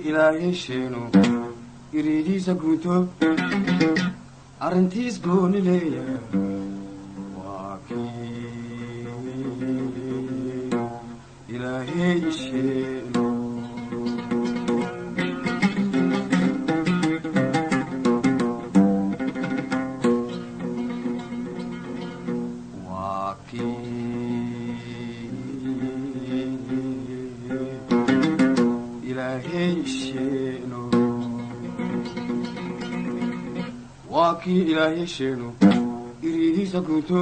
ilaahay sheeno iridiisa guuto arrintiis gooni leeyahay waa kii ilaahay sheeno waa kii ilaahay sheeno waa kii ilaahay sheeno iridiisa guuto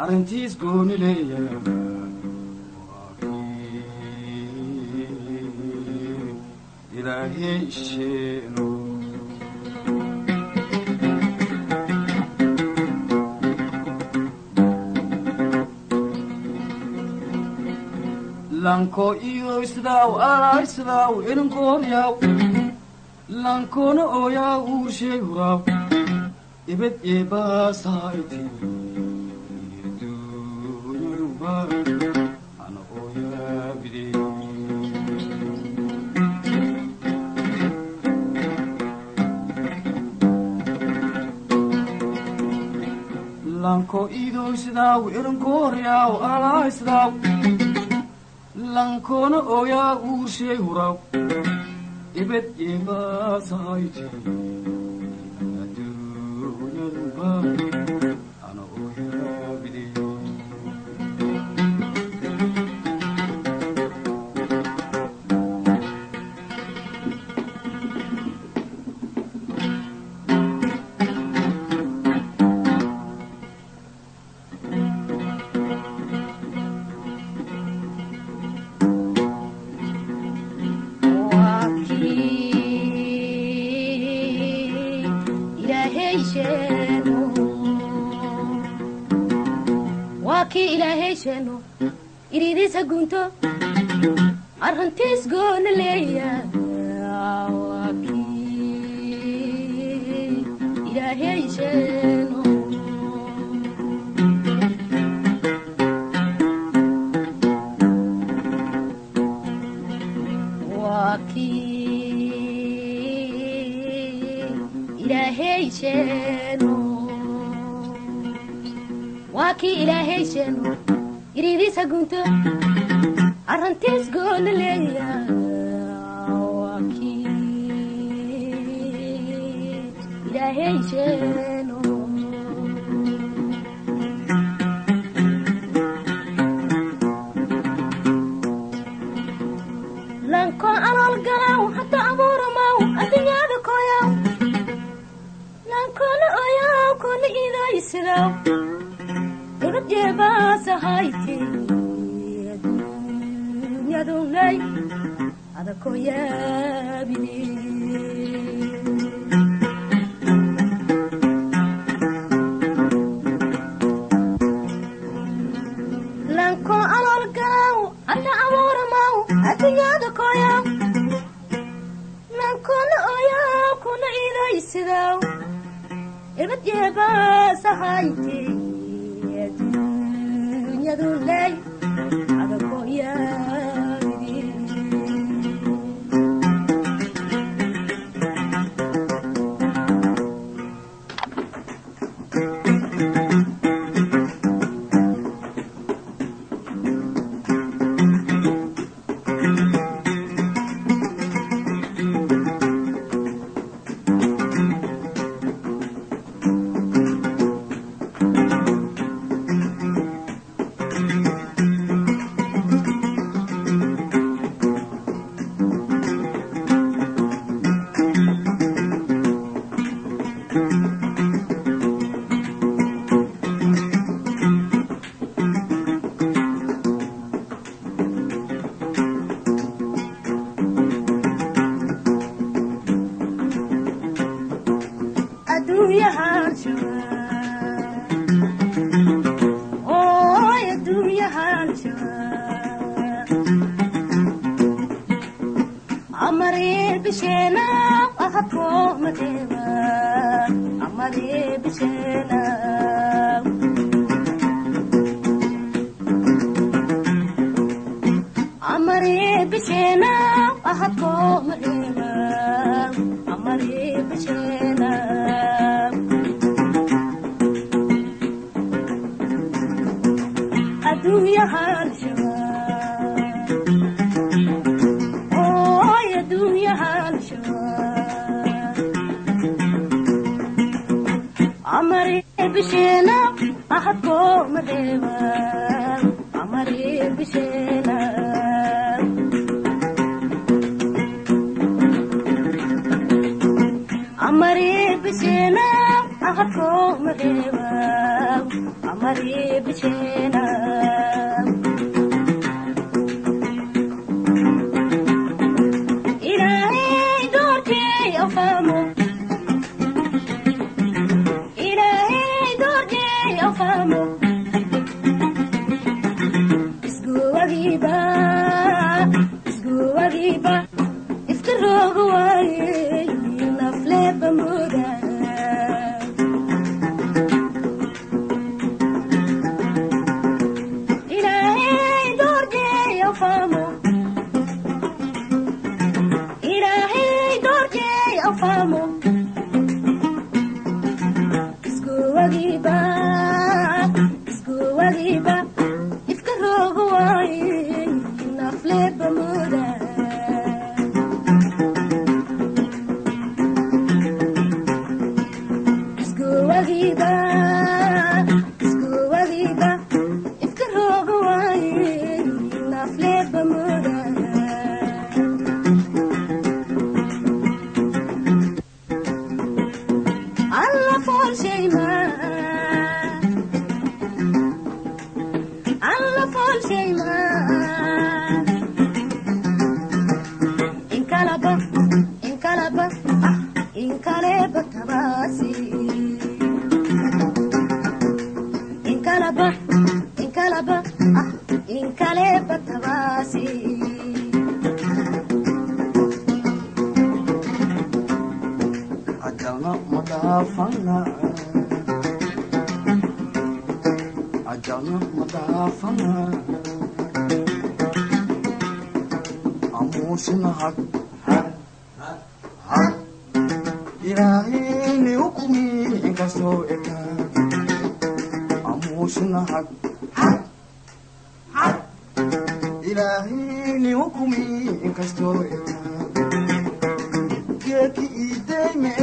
arrintiis gooni leeyahay waa kii ilaahay sheeno lanko iyo isdaaw alaisdaaw elinkoonyaw lankona ooyaa uurshay huraaw ibed eebaasayti dunyuba ana ooyaa bide lanko ido isdaaw elinkoonyaw alaisdaaw lankona ooyaa uurshay huraaw ibed eebaasayti adduunyaduba ana ooyaa bide iridiisa gunto arrintiis gooni leeyahay waa kii ilaahay sheeno waa kii ilaahay sheeno waa kii ilaahay sheeno iridiisa gunto arrintiis gooni leeyahay waa kii ilaahay sheeno lanko alool galaw hata abuuramaw addunyada koyaw lankona oyaw kona iidaysidaw ibad jeebaasahayti adduunyadunay adakoyaa bide lanko alool galaw hata abuuramaw addunyada koyaw lankona oyaw kuna iidaysidaw ibad jeebaasahayti adduunyadunay adakoyaa bide ahadko madeba amari bishena amari bishena ahadko madeba amari bishena adunya halshawa oh ya dunya halshawa amari bishena ahadko madeba amari bishena amari bishena ahadko madeba amari bishena ilahi dorke afamo ilahi dorke afamo isku wagiba iskarogo waye nafleba muda isku wagiba iskarogo waye nafleba muda isku wagiba iskarogo waye nafleba muda Allah for shayma inkaleba tabasi inkaleba tabasi ajana madafana amushna hak ilahini hukumi inkasto eka amushna hak ilahini hukumi inkasto eka keki ideme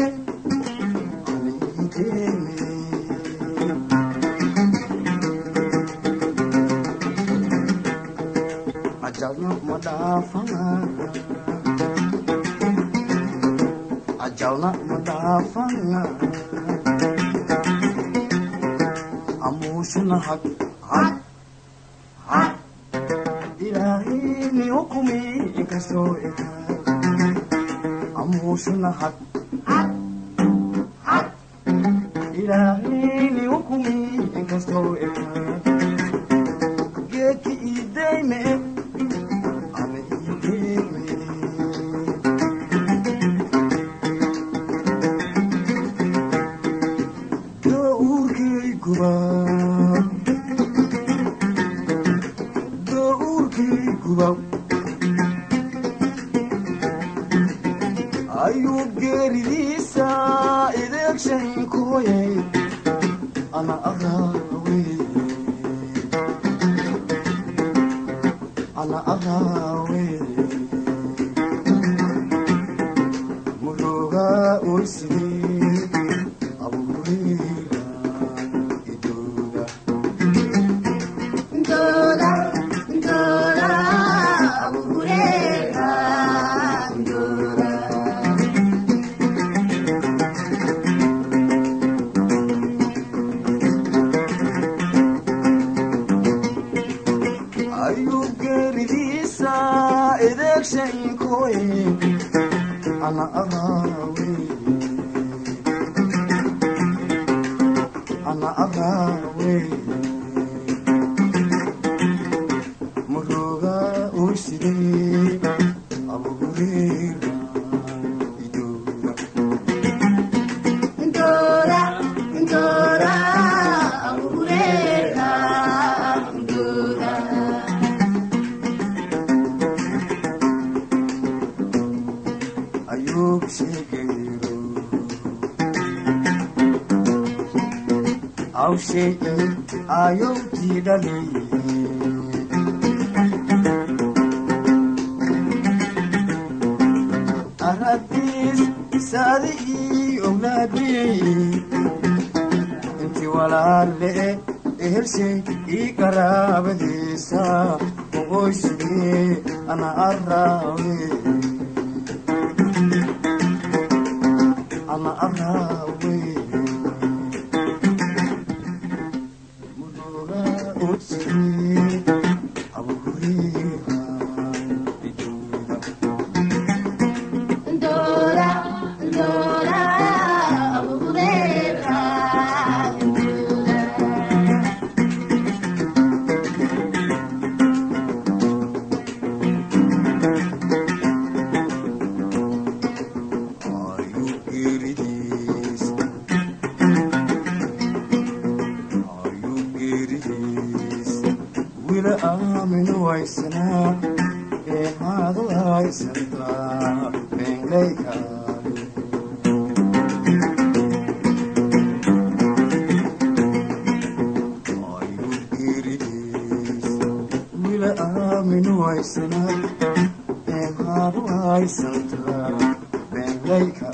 ajana madafana amushna hak ilahini hukumi inkasto eka amushna hak ilahini hukumi inkasto eka geki ideme ame ideme ayub geridisa election koye ana agawe muruga ursidi election koye ana agawe wareero hawshey ayowtii dhalay aragtiis isaadi ii ognaadiyey intii walaale ehelshay ii qaraabadiisa ogoysugee ana araawe ana araawe muruga udsii aburiha iduuda Dora, Dora, abureera. Amin waysana ee maad waysanta beenlayka ayu giridis wila amin waysana ee maad waysanta beenlayka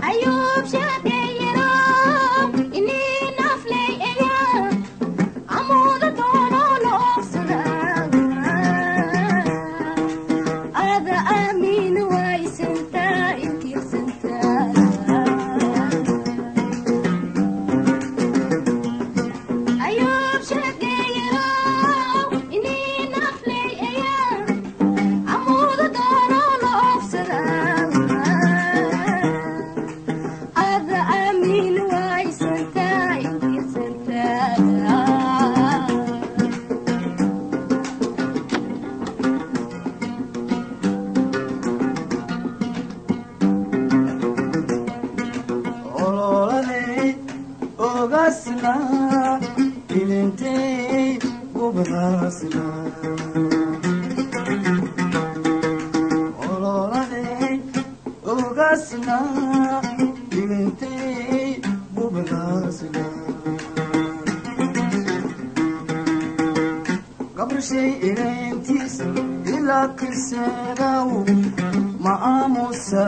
Ayub shaqeeyro ini naflay eya amuda doono looxsada ada aamin waysanta inkirsanta Ayub shaqeeyro ini naflay eya amuda doono looxsada ada aamin waysanta inkirsanta ololay ogasna ilintay gubasna ololay ogasna ilintay gubasna gabrshay ilintis ila kisadaw maamusa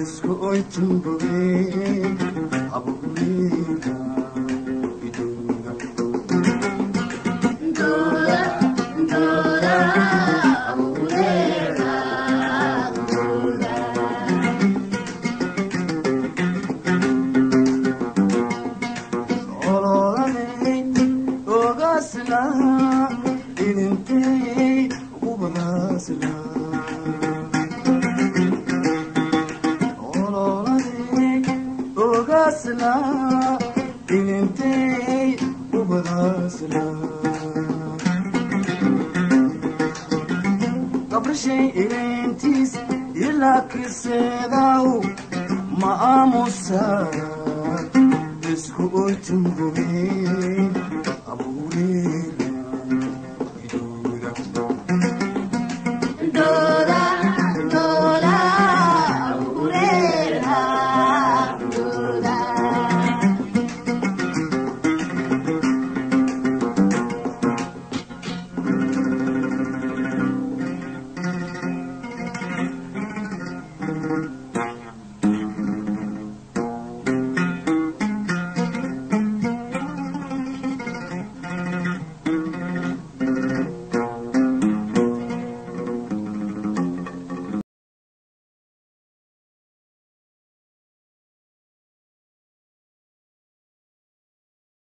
isku oytumbuge aburiga iduga Dora, Dora, abureera. ololay ogasna ilintay gubasna ololay ogasna ilintay gubasna gabrshay ilintis ila kisadaw maamusa isku oytumbuge abure